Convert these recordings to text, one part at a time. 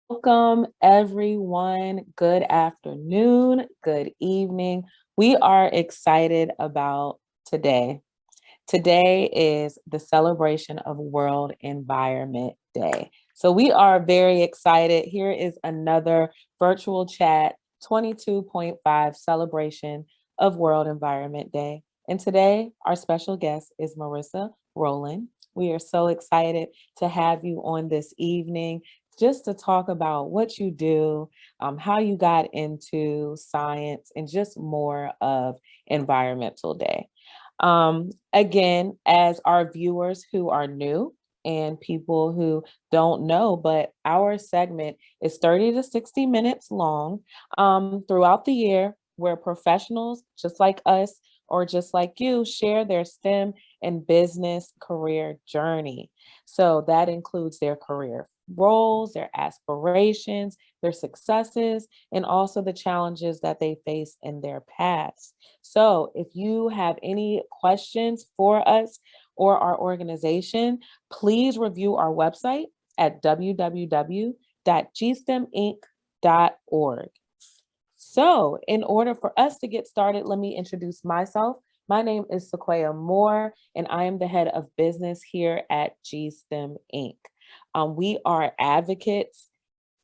Welcome, everyone. Good afternoon, good evening. We are excited about today. Today is the celebration of World Environment Day. So we are very excited. Here is another virtual chat 22.5 celebration of World Environment Day. And today, our special guest is Marissa Roland. We are so excited to have you on this evening just to talk about what you do, how you got into science, and just more of Environmental Day. Again, as our viewers who are new and people who don't know, but our segment is 30 to 60 minutes long throughout the year, where professionals just like us or just like you share their STEM and business career journey. So that includes their career roles, their aspirations, their successes, and also the challenges that they face in their past. So if you have any questions for us or our organization, please review our website at www.gsteminc.org. So in order for us to get started, let me introduce myself. My name is Sequoia Moore, and I am the head of business here at GSTEM Inc. We are advocates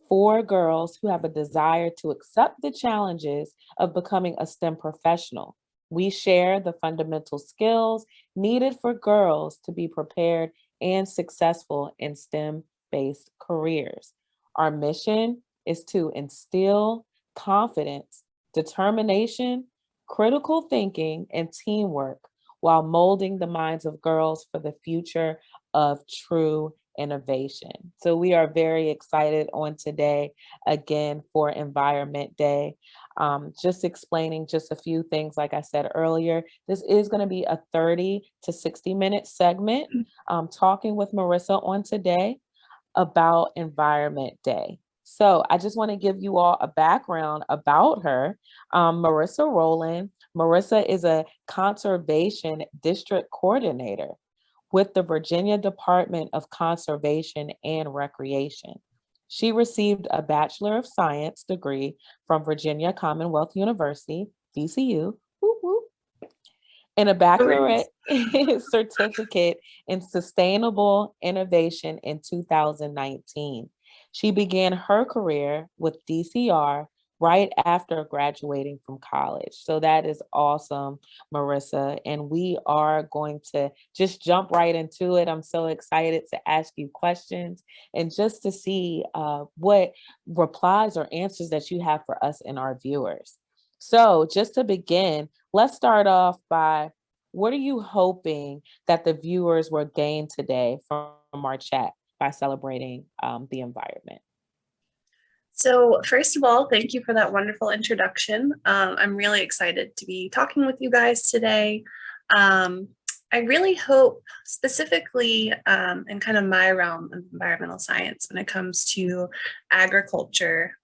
for girls who have a desire to accept the challenges of becoming a STEM professional. We share the fundamental skills needed for girls to be prepared and successful in STEM-based careers. Our mission is to instill confidence, determination, critical thinking, and teamwork while molding the minds of girls for the future of true innovation. So we are very excited on today, again, for Environment Day. Just explaining just a few things, like I said earlier, this is going to be a 30 to 60-minute segment talking with Marissa on today about Environment Day. So I just want to give you all a background about her. Marissa Roland. Marissa is a conservation district coordinator with the Virginia Department of Conservation and Recreation. She received a Bachelor of Science degree from Virginia Commonwealth University, VCU, whoop, whoop, and a baccalaureate certificate in sustainable innovation in 2019. She began her career with DCR right after graduating from college. So that is awesome, Marissa. And we are going to just jump right into it. I'm so excited to ask you questions and just to see what replies or answers that you have for us and our viewers. So just to begin, let's start off by, what are you hoping that the viewers will gain today from our chat by celebrating the environment? So first of all, thank you for that wonderful introduction. I'm really excited to be talking with you guys today. I really hope specifically in kind of my realm of environmental science when it comes to agriculture,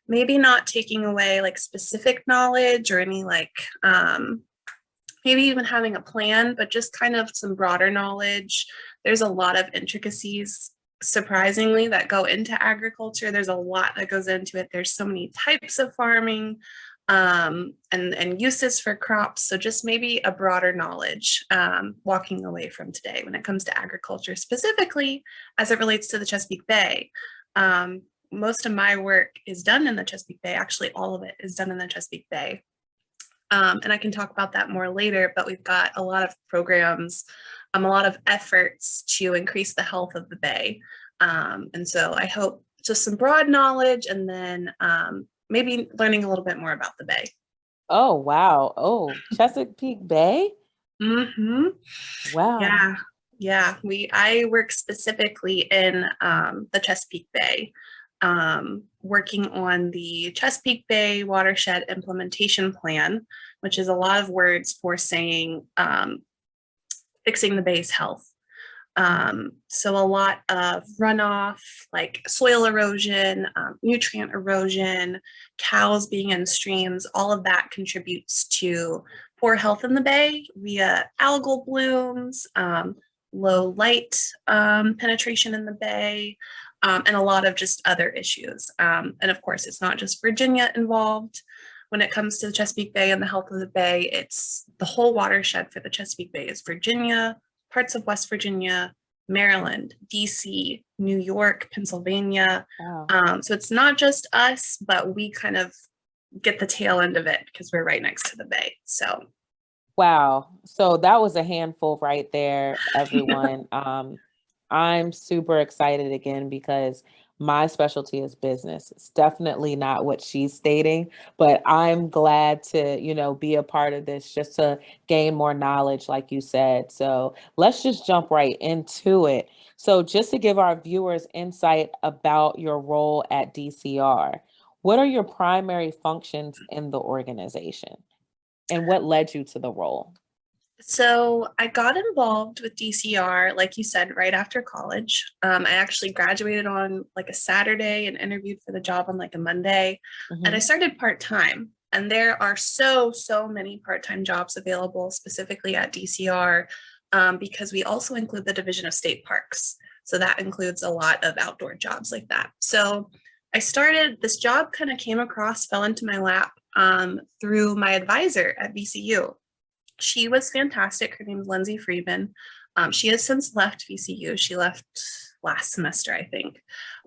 maybe not taking away like specific knowledge or any maybe even having a plan, but just kind of some broader knowledge. There's a lot of intricacies, surprisingly, that go into agriculture. There's a lot that goes into it. There's so many types of farming and uses for crops. So just maybe a broader knowledge walking away from today when it comes to agriculture, specifically as it relates to the Chesapeake Bay. Most of my work is done in the Chesapeake Bay. Actually, all of it is done in the Chesapeake Bay. And I can talk about that more later, but we've got a lot of programs, a lot of efforts to increase the health of the Bay. And so I hope just some broad knowledge and then maybe learning a little bit more about the Bay. Oh, wow. Oh, Chesapeake Bay? Mm-hmm. Wow. Yeah. I work specifically in the Chesapeake Bay. Working on the Chesapeake Bay Watershed Implementation Plan, which is a lot of words for saying fixing the bay's health. So a lot of runoff, like soil erosion, nutrient erosion, cows being in streams, all of that contributes to poor health in the bay via algal blooms, low light penetration in the bay, and a lot of just other issues. And of course, it's not just Virginia involved. When it comes to the Chesapeake Bay and the health of the Bay, it's the whole watershed for the Chesapeake Bay is Virginia, parts of West Virginia, Maryland, DC, New York, Pennsylvania. Wow. So it's not just us, but we kind of get the tail end of it because we're right next to the bay. So Wow. So that was a handful right there, everyone. I'm super excited again because my specialty is business. It's definitely not what she's stating, but I'm glad to, be a part of this just to gain more knowledge, like you said. So let's just jump right into it. So just to give our viewers insight about your role at DCR, what are your primary functions in the organization? And what led you to the role? So I got involved with DCR, like you said, right after college. I actually graduated on like a Saturday and interviewed for the job on like a Monday. And I started part-time. And there are so many part-time jobs available specifically at DCR because we also include the Division of State Parks. So that includes a lot of outdoor jobs like that. So I started, this job kind of came across, fell into my lap through my advisor at VCU. She was fantastic. Her name is Lindsay Friedman. She has since left VCU. She left last semester, I think.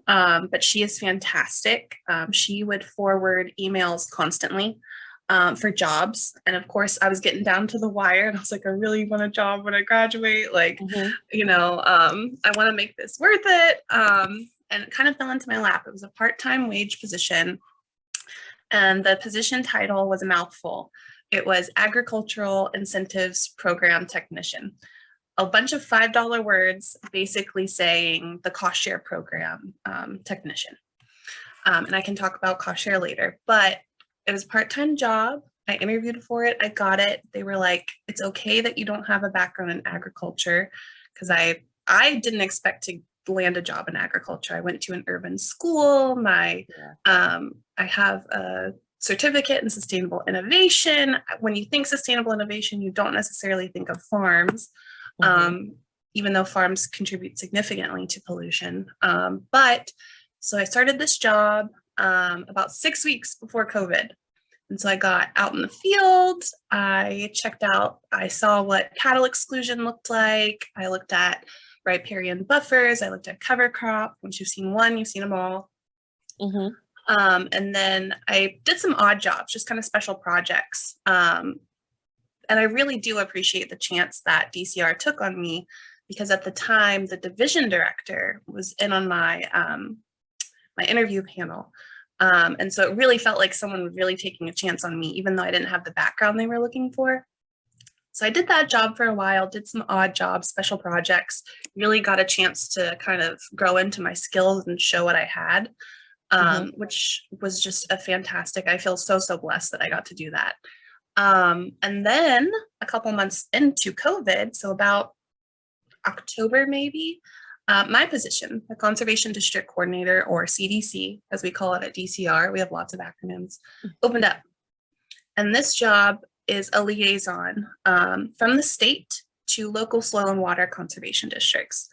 But she is fantastic. She would forward emails constantly for jobs. And of course, I was getting down to the wire and I was like, I really want a job when I graduate. Like, I want to make this worth it. And it kind of fell into my lap. It was a part-time wage position. And the position title was a mouthful. It was Agricultural Incentives Program Technician. A bunch of $5 words basically saying the cost share program technician. And I can talk about cost share later, but it was a part-time job. I interviewed for it. I got it. They were like, it's okay that you don't have a background in agriculture, because I didn't expect to land a job in agriculture. I went to an urban school. I have a certificate in sustainable innovation. When you think sustainable innovation, you don't necessarily think of farms, even though farms contribute significantly to pollution. But so I started this job about 6 weeks before COVID. And so I got out in the field, I checked out, I saw what cattle exclusion looked like. I looked at riparian buffers, I looked at cover crop. Once you've seen one, you've seen them all. And then I did some odd jobs, just kind of special projects. And I really do appreciate the chance that DCR took on me, because at the time, the division director was in on my my interview panel. And so it really felt like someone was really taking a chance on me, even though I didn't have the background they were looking for. So I did that job for a while, did some odd jobs, special projects, really got a chance to kind of grow into my skills and show what I had, which was just a fantastic, I feel so blessed that I got to do that. And then a couple months into COVID, so about October maybe, my position, the Conservation District Coordinator, or CDC, as we call it at DCR, we have lots of acronyms, opened up. And this job is a liaison from the state to local soil and water conservation districts.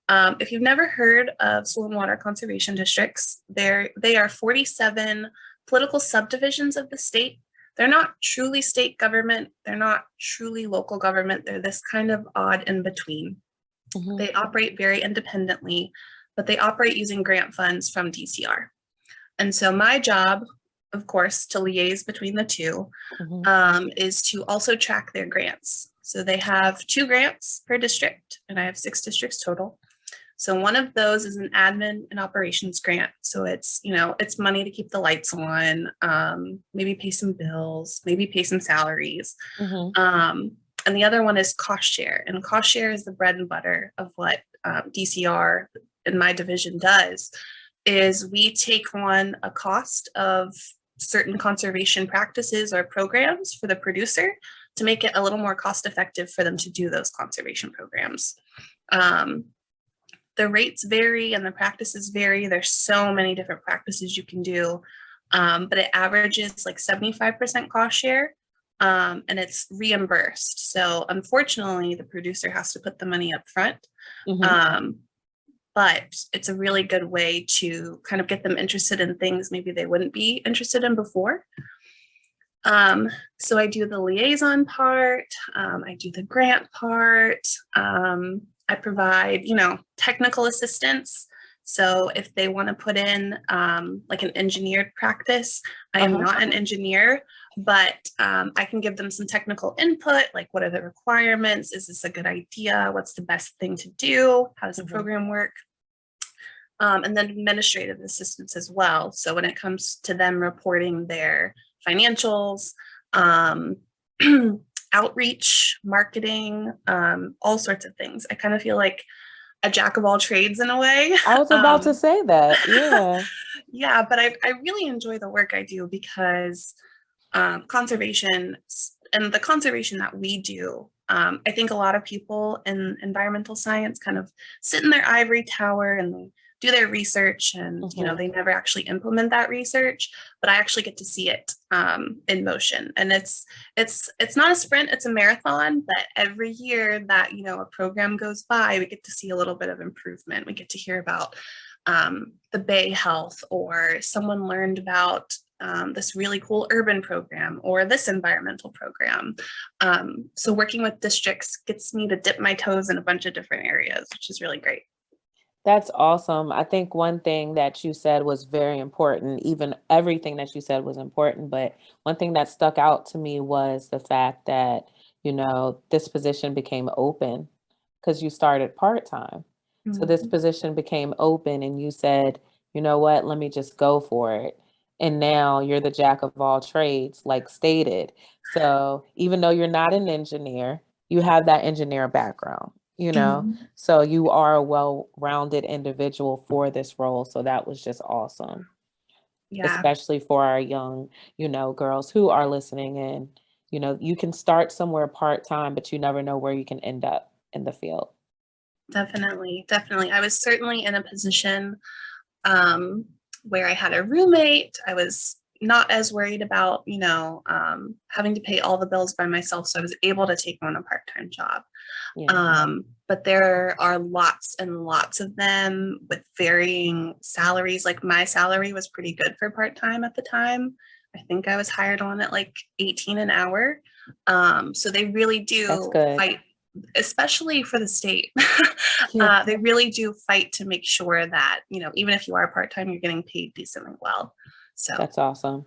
If you've never heard of soil and water conservation districts, they are 47 political subdivisions of the state. They're not truly state government. They're not truly local government. They're this kind of odd in between. They operate very independently, but they operate using grant funds from DCR. And so my job, of course, to liaise between the two, is to also track their grants. So they have 2 grants per district, and I have 6 districts total. So one of those is an admin and operations grant. So it's, it's money to keep the lights on, maybe pay some bills, maybe pay some salaries. And the other one is cost share. And cost share is the bread and butter of what DCR in my division does, is we take on a cost of certain conservation practices or programs for the producer to make it a little more cost effective for them to do those conservation programs. The rates vary and the practices vary. There's so many different practices you can do, but it averages like 75% cost share, and it's reimbursed. So unfortunately, the producer has to put the money up front. but it's a really good way to kind of get them interested in things maybe they wouldn't be interested in before. So I do the liaison part, I do the grant part, I provide, technical assistance. So if they want to put in like an engineered practice, I am not an engineer, but I can give them some technical input, like what are the requirements? Is this a good idea? What's the best thing to do? How does the program work? And then administrative assistance as well. So when it comes to them reporting their financials, outreach, marketing, all sorts of things. I kind of feel like a jack of all trades in a way. I was about to say that. Yeah. Yeah, but I really enjoy the work I do because conservation and the conservation that we do, I think a lot of people in environmental science kind of sit in their ivory tower and they do their research and they never actually implement that research, but I actually get to see it in motion. And it's not a sprint, it's a marathon, but every year that a program goes by, we get to see a little bit of improvement. We get to hear about the bay health, or someone learned about this really cool urban program or this environmental program. So working with districts gets me to dip my toes in a bunch of different areas, which is really great. That's awesome. I think one thing that you said was very important, even everything that you said was important, but one thing that stuck out to me was the fact that, this position became open because you started part-time. So this position became open and you said, you know what, let me just go for it. And now you're the jack of all trades, like stated. So even though you're not an engineer, you have that engineer background. So you are a well-rounded individual for this role. So that was just awesome. Yeah, Especially for our young, girls who are listening in. You can start somewhere part-time, but you never know where you can end up in the field. definitely. I was certainly in a position where I had a roommate. I was not as worried about, having to pay all the bills by myself. So I was able to take on a part-time job. Yeah. But there are lots and lots of them with varying salaries. Like my salary was pretty good for part-time at the time. I think I was hired on at like 18 an hour. So they really do fight, especially for the state. They really do fight to make sure that, even if you are part-time, you're getting paid decently well. So that's awesome.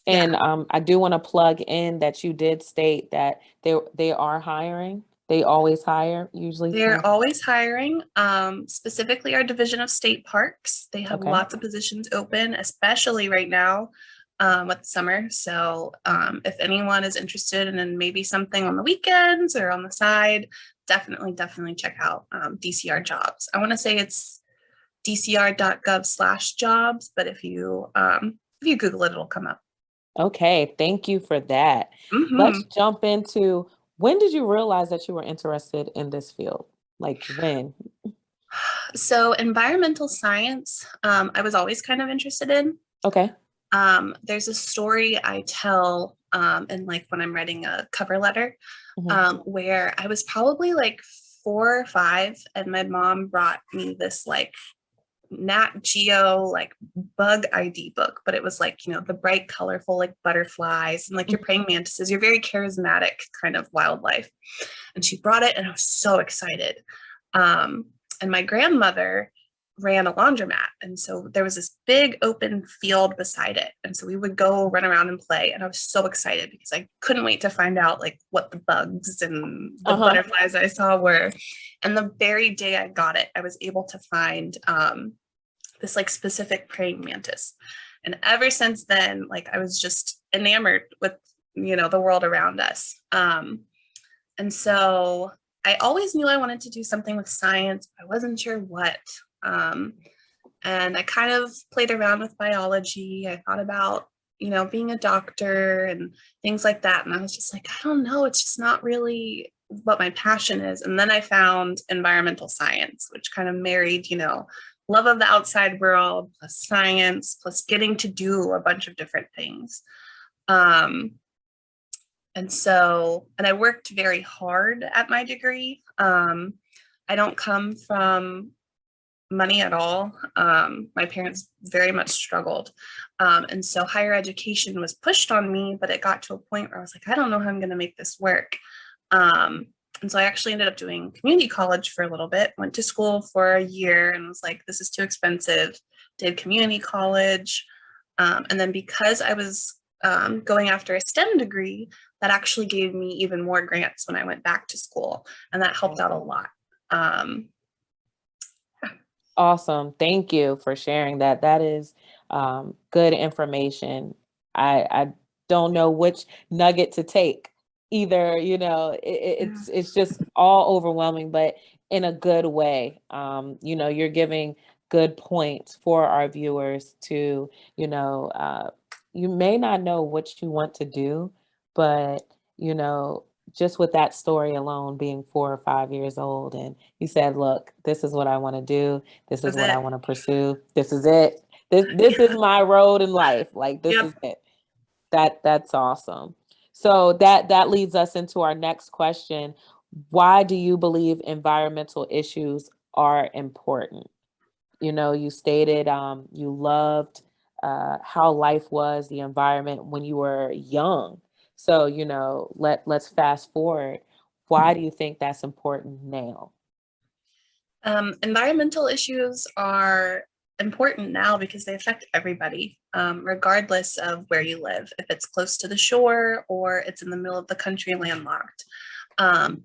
And I do want to plug in that you did state that they are hiring. They always hire, usually. They're always hiring, specifically our Division of State Parks. They have lots of positions open, especially right now with summer. So if anyone is interested in maybe something on the weekends or on the side, definitely check out DCR jobs. I want to say it's dcr.gov/jobs, but if you Google it, it'll come up. Okay, thank you for that. Let's jump into, when did you realize that you were interested in this field? Like when? So environmental science, I was always kind of interested in. Okay. There's a story I tell in like when I'm writing a cover letter, where I was probably like 4 or 5 and my mom brought me this like Nat Geo like bug ID book, but it was like, the bright, colorful like butterflies and like your praying mantises, your very charismatic kind of wildlife. And she brought it and I was so excited. And my grandmother ran a laundromat. And so there was this big open field beside it. And so we would go run around and play. And I was so excited because I couldn't wait to find out like what the bugs and the butterflies I saw were. And the very day I got it, I was able to find this like specific praying mantis. And ever since then, like I was just enamored with, the world around us. And so I always knew I wanted to do something with science, but I wasn't sure what. And I kind of played around with biology. I thought about, being a doctor and things like that. And I was just like, I don't know, it's just not really what my passion is. And then I found environmental science, which kind of married, love of the outside world plus science plus getting to do a bunch of different things. And I worked very hard at my degree. I don't come from money at all. My parents very much struggled. And so higher education was pushed on me, but it got to a point where I was like, I don't know how I'm going to make this work. And so I actually ended up doing community college for a little bit, went to school for a year and was like, this is too expensive, did community college. And then because I was going after a STEM degree, that actually gave me even more grants when I went back to school. And that helped out a lot. Awesome. Thank you for sharing that. That is good information. I don't know which nugget to take either. It's just all overwhelming, but in a good way. You're giving good points for our viewers to, you may not know what you want to do, but just with that story alone, being 4 or 5 years old, and you said, look, this is what I want to do. This is what I want to pursue. This is it. This is my road in life. Like, this is it. That's awesome. So that leads us into our next question. Why do you believe environmental issues are important? You stated you loved how life was, the environment when you were young. So, let's fast forward. Why do you think that's important now? Environmental issues are important now because they affect everybody, regardless of where you live. If it's close to the shore or it's in the middle of the country landlocked,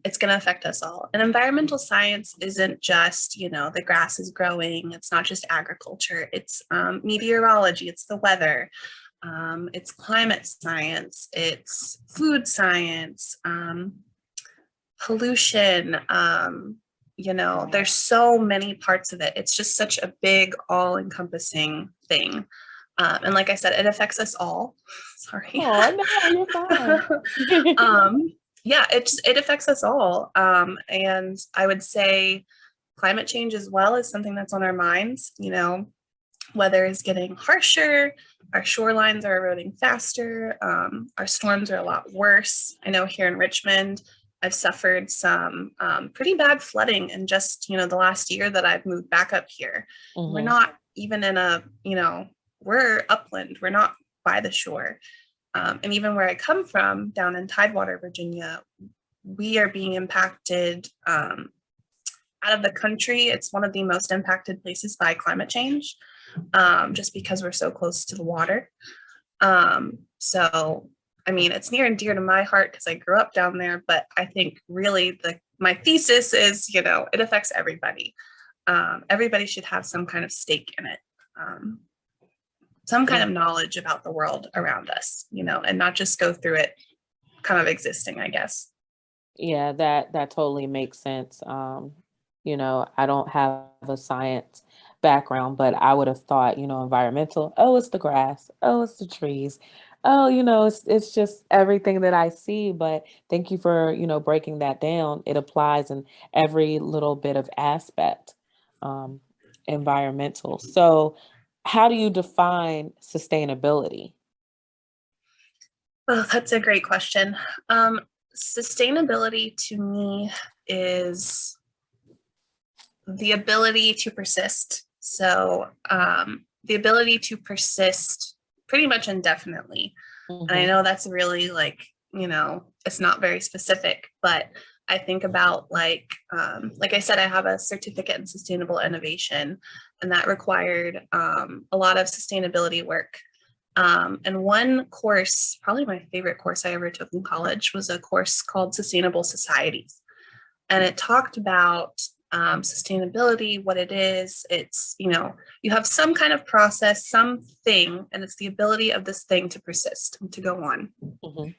it's going to affect us all. And environmental science isn't just, the grass is growing. It's not just agriculture. It's meteorology. It's the weather. It's climate science. It's food science, pollution. There's so many parts of it. It's just such a big, all-encompassing thing. And like I said, it affects us all. Sorry. Oh, no, you're fine. Yeah, it affects us all. And I would say climate change as well is something that's on our minds. Weather is getting harsher, our shorelines are eroding faster, our storms are a lot worse. I know here in Richmond, I've suffered some pretty bad flooding in just, the last year that I've moved back up here. Mm-hmm. We're not even in we're upland, we're not by the shore. And even where I come from, down in Tidewater, Virginia, we are being impacted out of the country. It's one of the most impacted places by climate change, just because we're so close to the water. It's near and dear to my heart because I grew up down there, but I think really my thesis is, it affects everybody. Everybody should have some kind of stake in it. Some kind of knowledge about the world around us, and not just go through it kind of existing, I guess. Yeah, that totally makes sense. I don't have a science background, but I would have thought, environmental, oh, it's the grass, oh, it's the trees, oh, it's just everything that I see. But thank you for, breaking that down. It applies in every little bit of aspect, environmental. So how do you define sustainability? Oh, that's a great question. Sustainability to me is the ability to persist. So the ability to persist pretty much indefinitely. Mm-hmm. And I know that's really it's not very specific, but I think about like I said, I have a certificate in sustainable innovation, and that required a lot of sustainability work. And one course, probably my favorite course I ever took in college, was a course called Sustainable Societies. And it talked about sustainability, what it is. It's, you have some kind of process, something, and it's the ability of this thing to persist and to go on. Mm-hmm.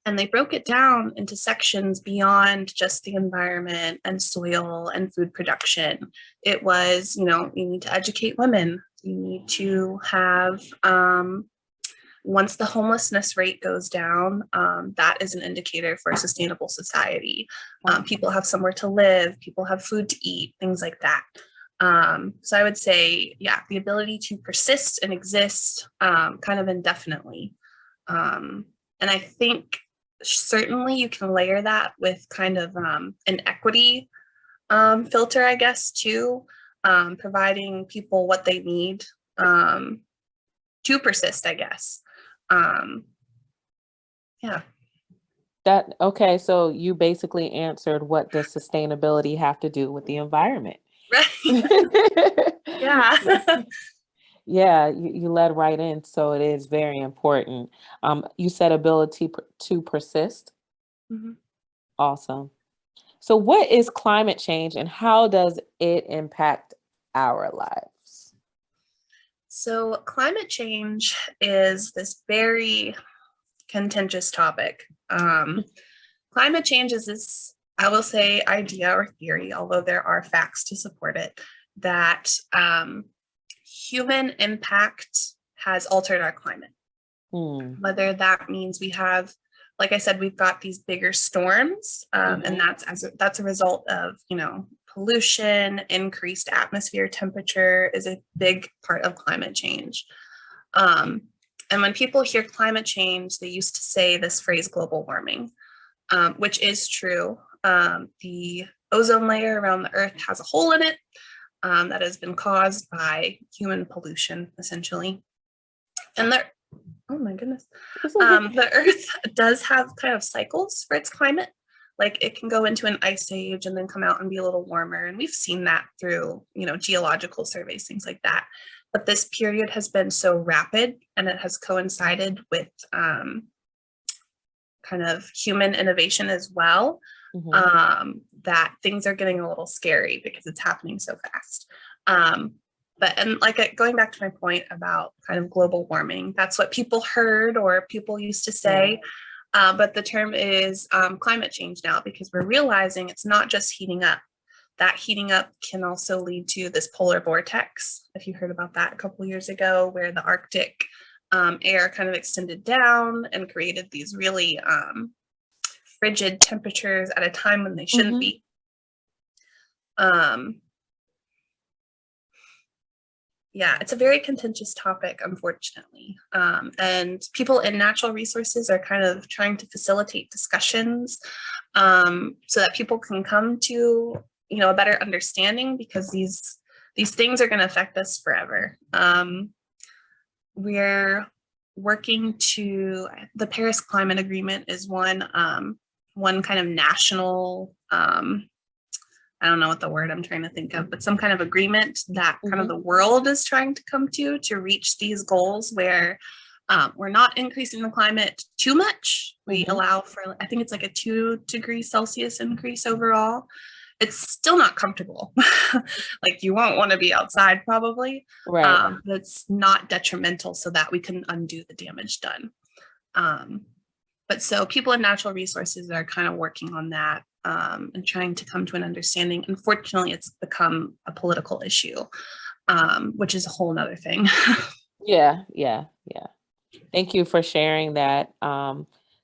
And they broke it down into sections beyond just the environment and soil and food production. It was, you need to educate women. You need to have, once the homelessness rate goes down, that is an indicator for a sustainable society. People have somewhere to live, people have food to eat, things like that. So I would say, yeah, the ability to persist and exist kind of indefinitely. And I think certainly you can layer that with kind of an equity filter, I guess, too. providing people what they need to persist, I guess. Yeah. Okay, so you basically answered, what does sustainability have to do with the environment? Right. Yeah. Yeah, you led right in, so it is very important. You said ability to persist. Mhm. Awesome. So what is climate change and how does it impact our lives? So climate change is this very contentious topic. Climate change is this, I will say, idea or theory, although there are facts to support it, that human impact has altered our climate. Whether that means we have, like I said, we've got these bigger storms, and that's a result of, pollution, increased atmosphere temperature is a big part of climate change. And when people hear climate change, they used to say this phrase, global warming, which is true. The ozone layer around the Earth has a hole in it that has been caused by human pollution, essentially. And oh my goodness, the Earth does have kind of cycles for its climate. Like it can go into an ice age and then come out and be a little warmer. And we've seen that through, geological surveys, things like that. But this period has been so rapid and it has coincided with kind of human innovation as well, that things are getting a little scary because it's happening so fast. Going back to my point about kind of global warming, that's what people heard or people used to say. But the term is climate change now, because we're realizing it's not just heating up. That heating up can also lead to this polar vortex. If you heard about that a couple of years ago, where the Arctic air kind of extended down and created these really frigid temperatures at a time when they shouldn't be. Yeah, it's a very contentious topic, unfortunately. And people in natural resources are kind of trying to facilitate discussions so that people can come to, a better understanding, because these things are going to affect us forever. We're working to, the Paris Climate Agreement is one kind of national, I don't know what the word I'm trying to think of, but some kind of agreement that kind of the world is trying to come to reach these goals where we're not increasing the climate too much. We allow for, I think it's like a 2 degrees Celsius increase overall. It's still not comfortable. Like you won't want to be outside probably, right? But it's not detrimental so that we can undo the damage done. But so people in natural resources are kind of working on that and trying to come to an understanding. Unfortunately, it's become a political issue, which is a whole nother thing. Yeah. Thank you for sharing that.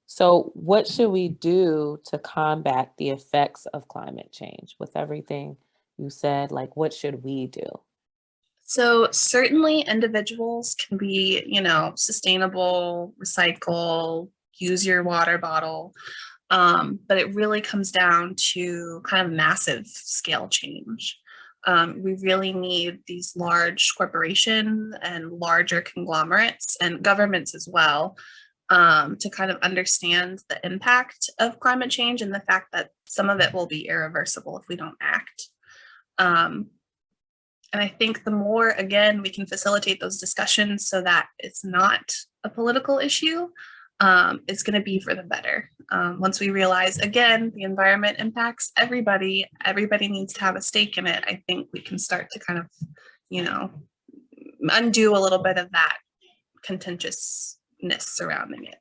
So what should we do to combat the effects of climate change? With everything you said, like what should we do? So certainly individuals can be, sustainable, recycle, use your water bottle. But it really comes down to kind of massive scale change. We really need these large corporations and larger conglomerates and governments as well to kind of understand the impact of climate change and the fact that some of it will be irreversible if we don't act. And I think the more, again, we can facilitate those discussions so that it's not a political issue, it's going to be for the better. Once we realize, again, the environment impacts everybody needs to have a stake in it, I think we can start to kind of, undo a little bit of that contentiousness surrounding it.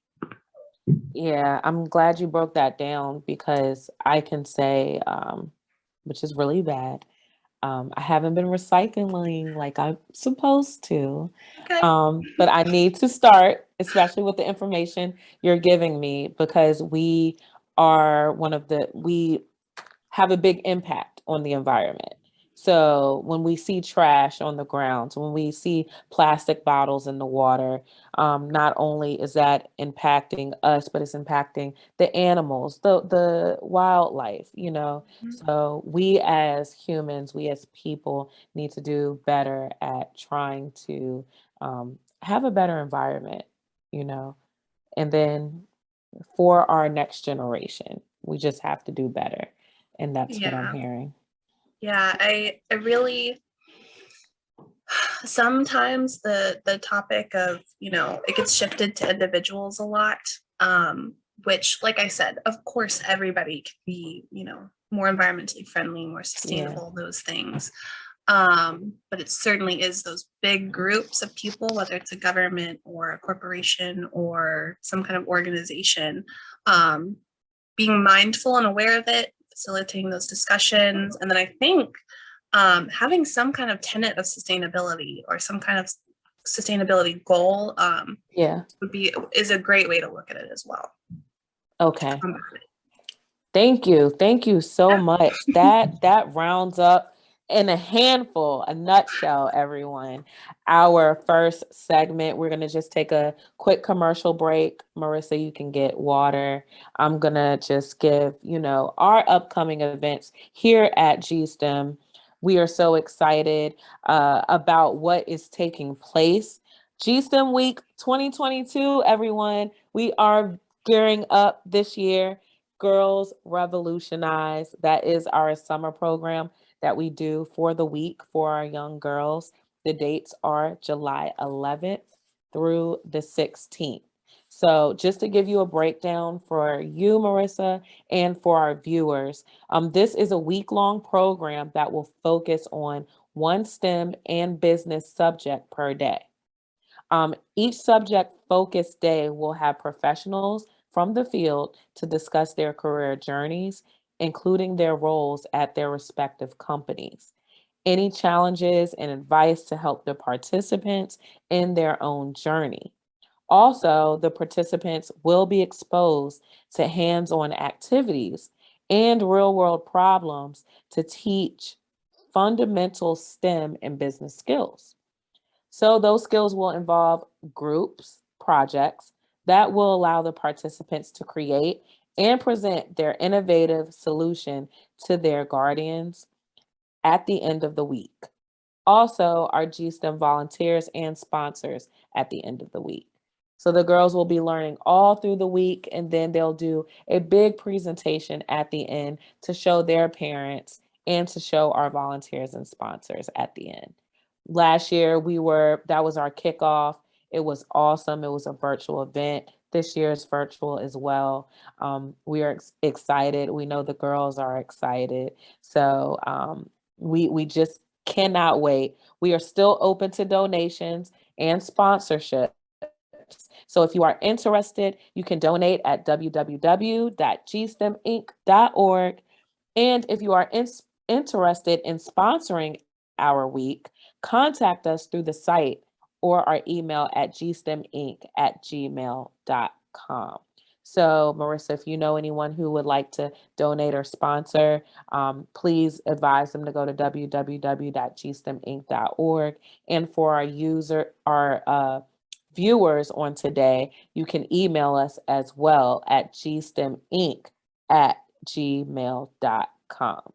Yeah, I'm glad you broke that down, because I can say, which is really bad, I haven't been recycling like I'm supposed to. Okay. But I need to start, especially with the information you're giving me, because we have a big impact on the environment. So when we see trash on the ground, when we see plastic bottles in the water, not only is that impacting us, but it's impacting the animals, the wildlife, you know. So we as humans, we as people need to do better at trying to have a better environment, you know. And then for our next generation, we just have to do better. And that's what I'm Yeah. hearing. Yeah. I really, sometimes the topic of, it gets shifted to individuals a lot, which, like I said, of course everybody can be, more environmentally friendly, more Yeah. sustainable, those things. But it certainly is those big groups of people, whether it's a government or a corporation or some kind of organization, um, being mindful and aware of it, facilitating those discussions. And then I think having some kind of tenet of sustainability or some kind of sustainability goal Yeah. is a great way to look at it as well. Okay. Thank you. Thank you so much. That rounds up in a nutshell, everyone. Our first segment. We're gonna just take a quick commercial break. Marissa, you can get water. I'm gonna just give, our upcoming events here at GSTEM. We are so excited about what is taking place. GSTEM Week 2022, everyone. We are gearing up this year. Girls Revolutionize. That is our summer program that we do for the week for our young girls. The dates are July 11th through the 16th. So, just to give you a breakdown for you, Marissa, and for our viewers, this is a week-long program that will focus on one STEM and business subject per day. Each subject focused day will have professionals from the field to discuss their career journeys, including their roles at their respective companies, any challenges and advice to help the participants in their own journey. Also, the participants will be exposed to hands on activities and real world problems to teach fundamental STEM and business skills. So those skills will involve groups, projects that will allow the participants to create and present their innovative solution to their guardians at the end of the week. Also, our GSTEM volunteers and sponsors at the end of the week. So the girls will be learning all through the week, and then they'll do a big presentation at the end to show their parents and to show our volunteers and sponsors at the end. Last year, that was our kickoff. It was awesome. It was a virtual event. This year is virtual as well. We are excited. We know the girls are excited. So we just cannot wait. We are still open to donations and sponsorships. So if you are interested, you can donate at www.gsteminc.org. And if you are interested in sponsoring our week, contact us through the site or our email at gsteminc@gmail.com. So, Marissa, if you know anyone who would like to donate or sponsor, please advise them to go to www.gsteminc.org. And for our viewers on today, you can email us as well at gsteminc@gmail.com.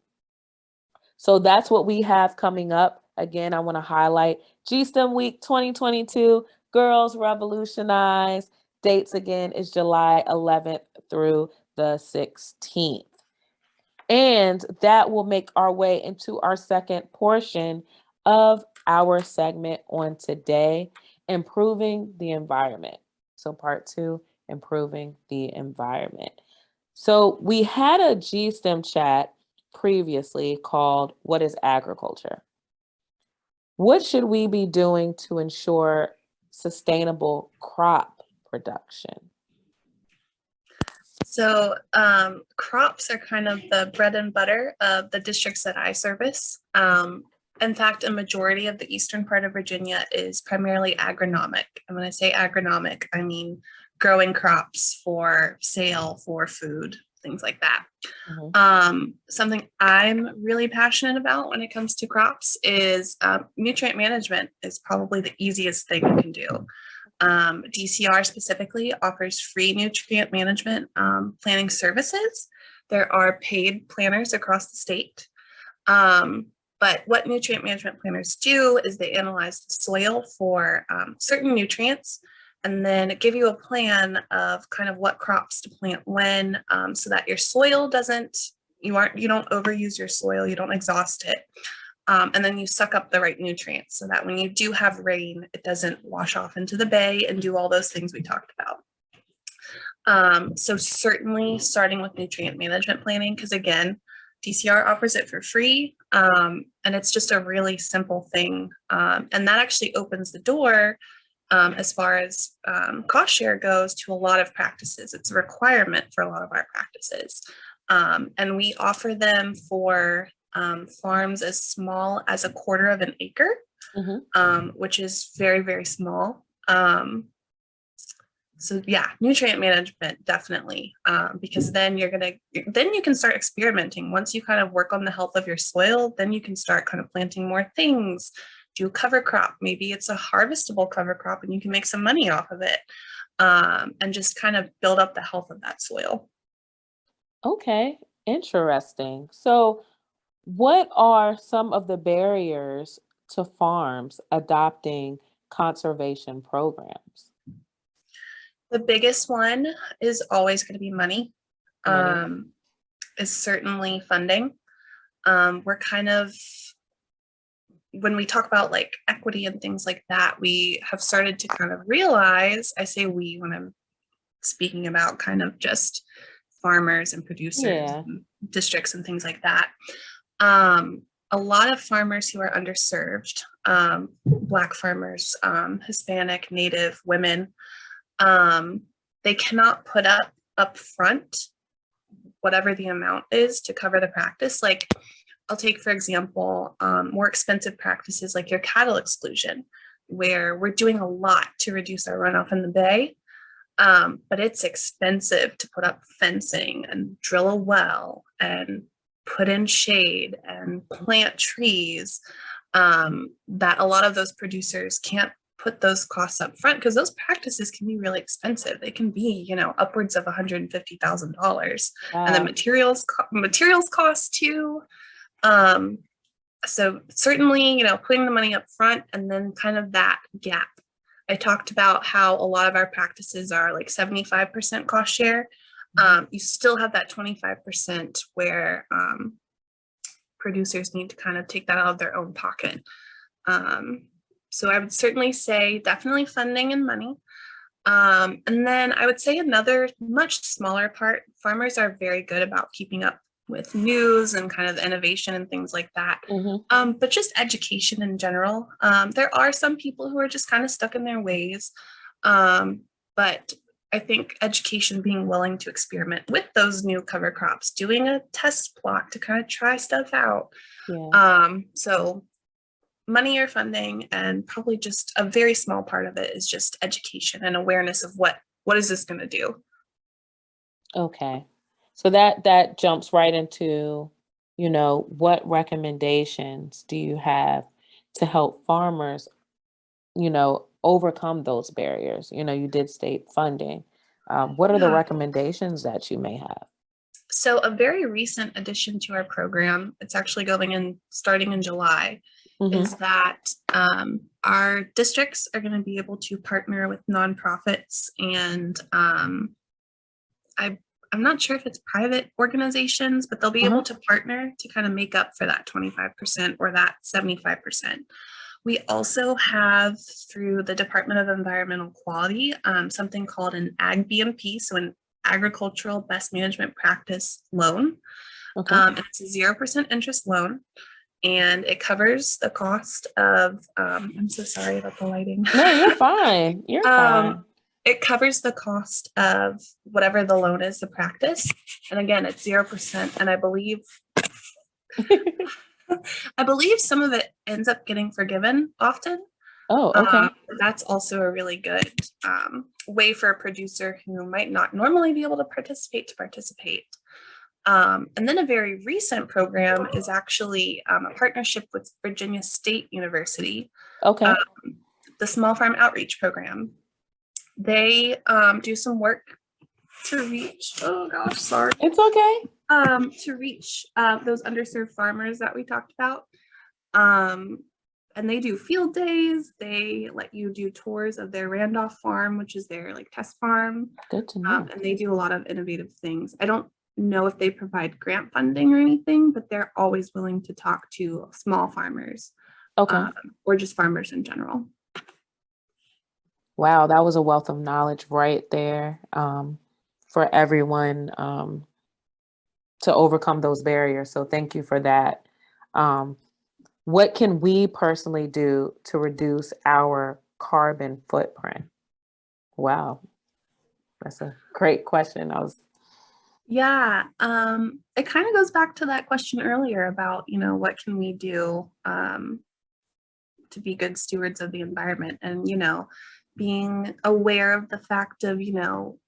So that's what we have coming up. Again, I want to highlight GSTEM Week 2022, Girls Revolutionize. Dates again is July 11th through the 16th. And that will make our way into our second portion of our segment on today, improving the environment. So part 2, improving the environment. So we had a GSTEM chat previously called What is Agriculture? What should we be doing to ensure sustainable crop production? So crops are kind of the bread and butter of the districts that I service. In fact, a majority of the eastern part of Virginia is primarily agronomic. And when I say agronomic, I mean growing crops for sale for food. things like that. Mhm. Something I'm really passionate about when it comes to crops is nutrient management is probably the easiest thing you can do. DCR specifically offers free nutrient management planning services. There are paid planners across the state. But what nutrient management planners do is they analyze the soil for certain nutrients and then give you a plan of kind of what crops to plant when, so that your soil you don't overuse your soil, you don't exhaust it. And then you suck up the right nutrients so that when you do have rain, it doesn't wash off into the bay and do all those things we talked about. So certainly starting with nutrient management planning, because again, DCR offers it for free, and it's just a really simple thing. And that actually opens the door as far as cost share goes to a lot of practices. It's a requirement for a lot of our practices. And we offer them for farms as small as 1/4 of an acre, which is very, very small. So yeah, nutrient management definitely, because then you can start experimenting. Once you kind of work on the health of your soil, then you can start kind of planting more things, do cover crop. Maybe it's a harvestable cover crop and you can make some money off of it, and just kind of build up the health of that soil. Okay, interesting. So, what are some of the barriers to farms adopting conservation programs? The biggest one is always going to be money, Money. is certainly funding. We're kind of, when we talk about like equity and things like that, we have started to kind of realize, I say we when I'm speaking about kind of just farmers and producers Yeah. and districts and things like that. A lot of farmers who are underserved, Black farmers, Hispanic, Native, women, they cannot put up front whatever the amount is to cover the practice. Like I'll take, for example, more expensive practices like your cattle exclusion, where we're doing a lot to reduce our runoff in the bay. But it's expensive to put up fencing and drill a well and put in shade and plant trees, that a lot of those producers can't put those costs up front because those practices can be really expensive. They can be, upwards of $150,000, and the Wow. materials cost too. So certainly, putting the money up front and then kind of that gap. I talked about how a lot of our practices are like 75% cost share. You still have that 25% where producers need to kind of take that out of their own pocket. So I would certainly say definitely funding and money. And then I would say another much smaller part, farmers are very good about keeping up with news and kind of innovation and things like that. But just education in general. There are some people who are just kind of stuck in their ways. But I think education, being willing to experiment with those new cover crops, doing a test plot to kind of try stuff out. Yeah. So money or funding, and probably just a very small part of it is just education and awareness of what is this going to do. Okay. So that jumps right into, what recommendations do you have to help farmers, overcome those barriers? You did state funding. What are the Yeah. recommendations that you may have? So a very recent addition to our program, it's actually starting in July, is that our districts are going to be able to partner with nonprofits and I'm not sure if it's private organizations, but they'll be able to partner to kind of make up for that 25% or that 75%. We also have, through the Department of Environmental Quality, something called an Ag BMP, so an Agricultural Best Management Practice loan. It's a 0% interest loan, and it covers the cost of, I'm so sorry about the lighting. No, you're fine. You're fine. It covers the cost of whatever the loan is, the practice. And again, it's 0%. And I believe some of it ends up getting forgiven often. Oh, okay. That's also a really good way for a producer who might not normally be able to participate. And then a very recent program is actually a partnership with Virginia State University, Okay. the Small Farm Outreach Program. They do some work to reach, oh gosh, sorry. It's okay. To reach those underserved farmers that we talked about. And they do field days. They let you do tours of their Randolph farm, which is their like test farm. Good to know. And they do a lot of innovative things. I don't know if they provide grant funding or anything, but they're always willing to talk to small farmers, Okay. or just farmers in general. Wow, that was a wealth of knowledge right there, for everyone, to overcome those barriers. So thank you for that. What can we personally do to reduce our carbon footprint? Wow, that's a great question. Yeah, it kind of goes back to that question earlier about, what can we do to be good stewards of the environment, and, being aware of the fact of,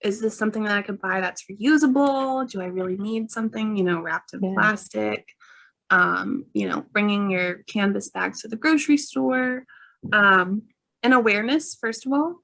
is this something that I could buy that's reusable? Do I really need something, wrapped in plastic? Bringing your canvas bags to the grocery store, and awareness, first of all.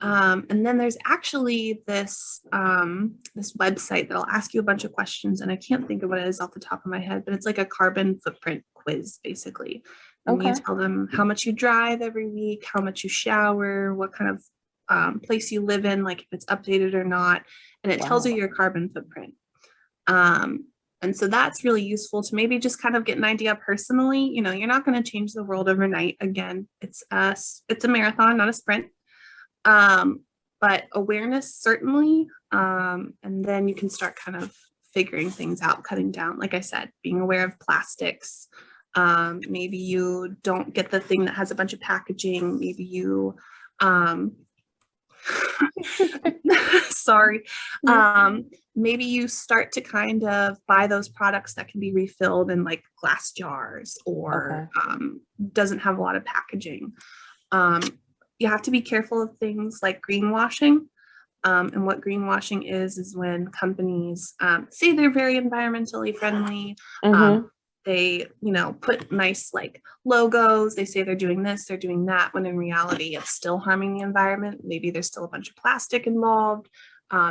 And then there's actually this website that'll ask you a bunch of questions, and I can't think of what it is off the top of my head, but it's like a carbon footprint quiz, basically. And you tell them how much you drive every week, how much you shower, what kind of place you live in, like if it's updated or not, and it tells you your carbon footprint. And so that's really useful to maybe just kind of get an idea personally. You're not going to change the world overnight. Again, it's a marathon, not a sprint. But awareness, certainly. And then you can start kind of figuring things out, cutting down, like I said, being aware of plastics. Maybe you don't get the thing that has a bunch of packaging. Maybe you, sorry. Maybe you start to kind of buy those products that can be refilled in like glass jars, or doesn't have a lot of packaging. You have to be careful of things like greenwashing. And what greenwashing is when companies say they're very environmentally friendly. They, put nice like logos. They say they're doing this, they're doing that, when in reality, it's still harming the environment. Maybe there's still a bunch of plastic involved.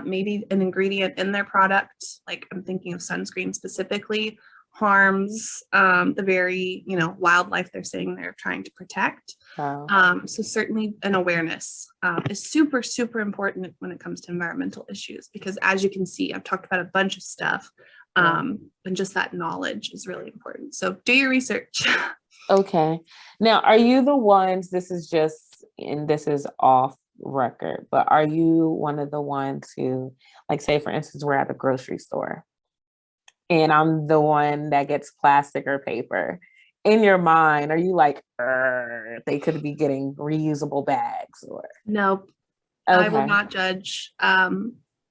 Maybe an ingredient in their product, like I'm thinking of sunscreen specifically, harms the very, wildlife they're saying they're trying to protect. So certainly an awareness is super, super important when it comes to environmental issues, because as you can see, I've talked about a bunch of stuff, and just that knowledge is really important. So do your research. Okay. Now, are you the ones, this is off record, but are you one of the ones who, like, say for instance, we're at the grocery store and I'm the one that gets plastic or paper? In your mind, are you like, they could be getting reusable bags? Or nope. I will not judge.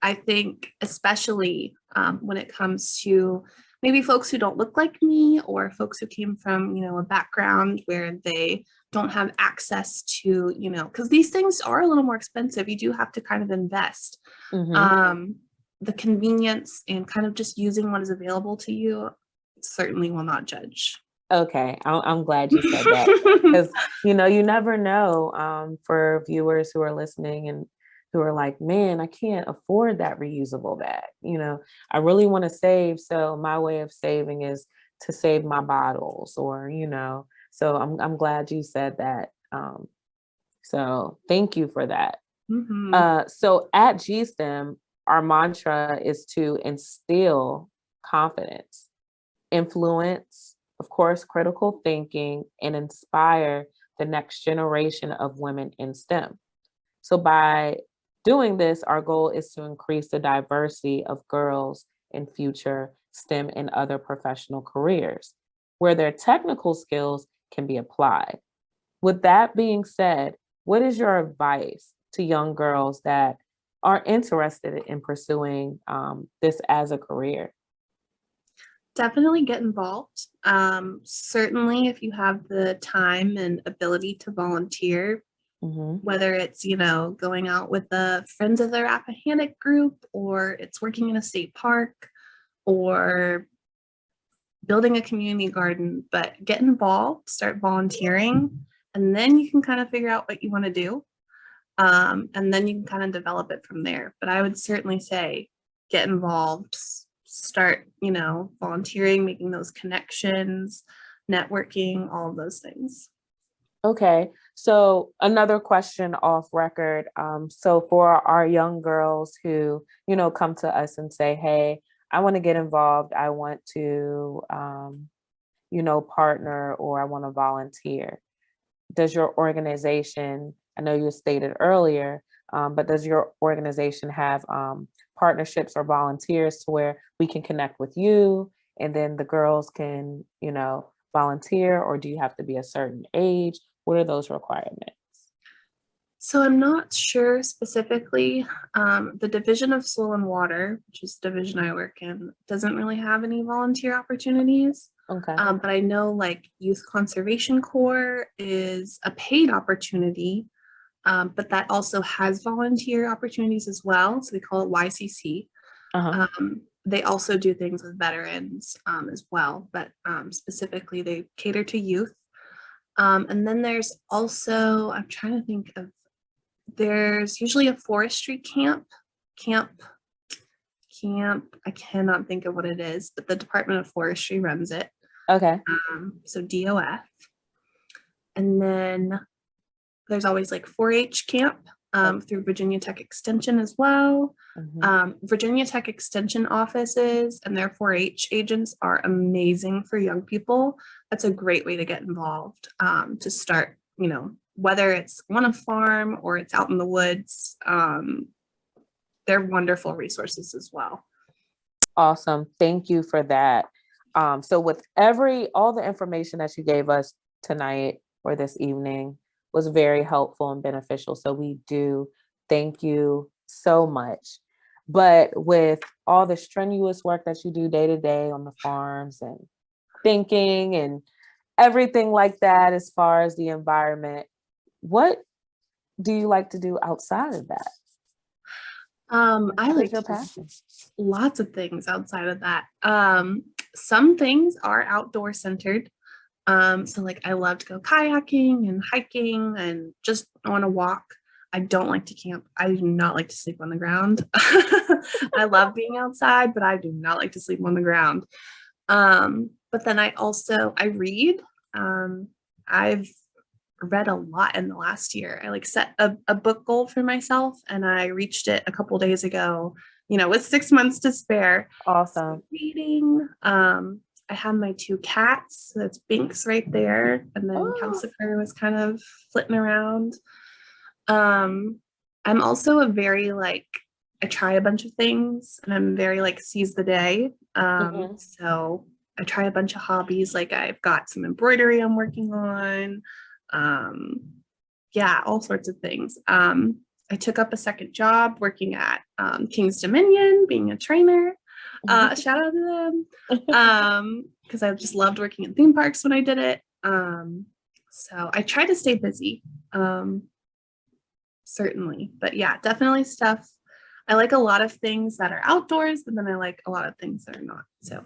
I think especially when it comes to maybe folks who don't look like me, or folks who came from, a background where they don't have access to, because these things are a little more expensive. You do have to kind of invest. The convenience and kind of just using what is available to you, certainly will not judge. Okay, I'm glad you said that, because you never know, for viewers who are listening and who are like, man, I can't afford that reusable bag. I really want to save, so my way of saving is to save my bottles, or so I'm glad you said that. So thank you for that. So at GiSTEM, our mantra is to instill confidence, influence, of course, critical thinking, and inspire the next generation of women in STEM. So by doing this, our goal is to increase the diversity of girls in future STEM and other professional careers, where their technical skills can be applied. With that being said, what is your advice to young girls that are interested in pursuing this as a career? Definitely get involved. Certainly, if you have the time and ability to volunteer, whether it's, going out with the Friends of the Rappahannock group, or it's working in a state park, or building a community garden, but get involved, start volunteering, and then you can kind of figure out what you want to do. And then you can kind of develop it from there. But I would certainly say get involved, start, volunteering, making those connections, networking, all of those things. Okay. So another question off record. So for our young girls who, come to us and say, hey, I want to get involved. I want to, partner, or I want to volunteer. Does your organization, I know you stated earlier, but does your organization have partnerships or volunteers to where we can connect with you and then the girls can, volunteer, or do you have to be a certain age? What are those requirements? So I'm not sure specifically. The Division of Soil and Water, which is the division I work in, doesn't really have any volunteer opportunities. Okay. But I know like Youth Conservation Corps is a paid opportunity, but that also has volunteer opportunities as well. So we call it YCC. Uh-huh. They also do things with veterans as well, but specifically they cater to youth. And then there's also, I'm trying to think of, there's usually a forestry camp. I cannot think of what it is, but the Department of Forestry runs it. Okay. So DOF. And then there's always like 4-H camp through Virginia Tech Extension as well. Mm-hmm. Virginia Tech Extension offices and their 4-H agents are amazing for young people. That's a great way to get involved, to start, whether it's on a farm or it's out in the woods. They're wonderful resources as well. Awesome. Thank you for that. So with all the information that you gave us tonight or this evening was very helpful and beneficial. So we do thank you so much. But with all the strenuous work that you do day to day on the farms and thinking and everything like that, as far as the environment, what do you like to do outside of that? I like your passion. Lots of things outside of that. Some things are outdoor centered. So like I love to go kayaking and hiking and just on a walk. I don't like to camp. I do not like to sleep on the ground. I love being outside, but I do not like to sleep on the ground. But then I read. I've read a lot in the last year. I like set a book goal for myself and I reached it a couple days ago, with 6 months to spare. Awesome. So reading. I have my 2 cats. So that's Binks right there. And then Calcifer was kind of flitting around. I'm also a very I try a bunch of things and I'm very seize the day. So I try a bunch of hobbies. Like I've got some embroidery I'm working on. All sorts of things. I took up a second job working at King's Dominion, being a trainer. Shout out to them. Because I just loved working in theme parks when I did it. So I try to stay busy. Certainly. But yeah, definitely stuff. I like a lot of things that are outdoors, but then I like a lot of things that are not. So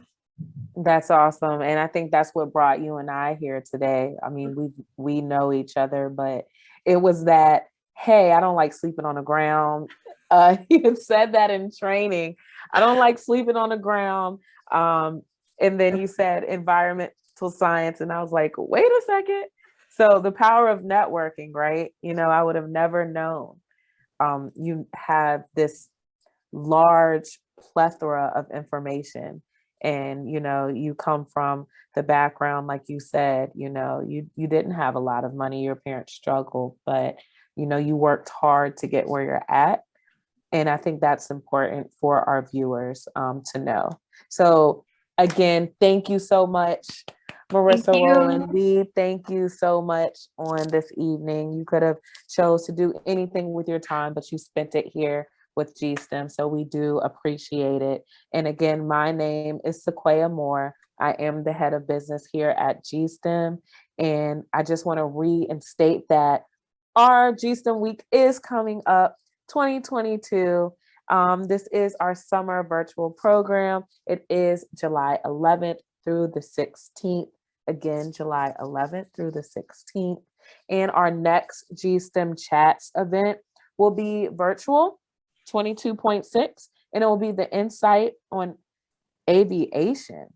that's awesome. And I think that's what brought you and I here today. I mean, we know each other, but it was that, hey, I don't like sleeping on the ground. You had said that in training. I don't like sleeping on the ground. And then you said environmental science. And I was like, wait a second. So the power of networking, right? I would have never known. You have this large plethora of information. And, you come from the background, like you said, you didn't have a lot of money. Your parents struggled, but, you worked hard to get where you're at. And I think that's important for our viewers to know. So again, thank you so much, Marissa Roland. We thank you so much on this evening. You could have chose to do anything with your time, but you spent it here with GiSTEM. So we do appreciate it. And again, my name is Sequoia Moore. I am the head of business here at GiSTEM. And I just want to reinstate that our GiSTEM week is coming up, 2022. This is our summer virtual program. It is July 11th through the 16th. Again, July 11th through the 16th. And our next GiSTEMChats event will be virtual 22.6, and it will be the insight on aviation.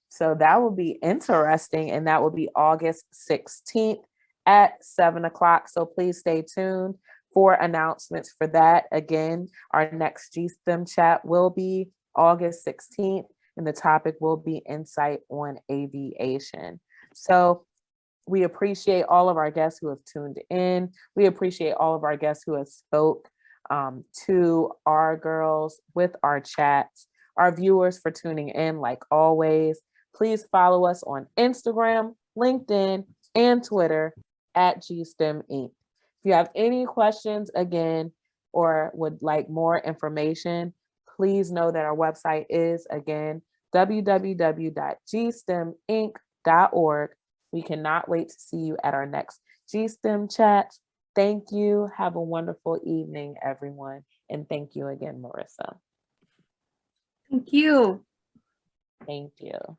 So that will be interesting, and that will be August 16th at 7 o'clock. So please stay tuned for announcements for that. Again, our next GSTEM chat will be August 16th, and the topic will be insight on aviation. So we appreciate all of our guests who have tuned in. We appreciate all of our guests who have spoke to our girls with our chats, our viewers for tuning in like always. Please follow us on Instagram, LinkedIn, and Twitter at GSTEM Inc. If you have any questions again, or would like more information, please know that our website is again, www.gsteminc.org. We cannot wait to see you at our next GSTEM chat. Thank you. Have a wonderful evening, everyone. And thank you again, Marissa. Thank you. Thank you.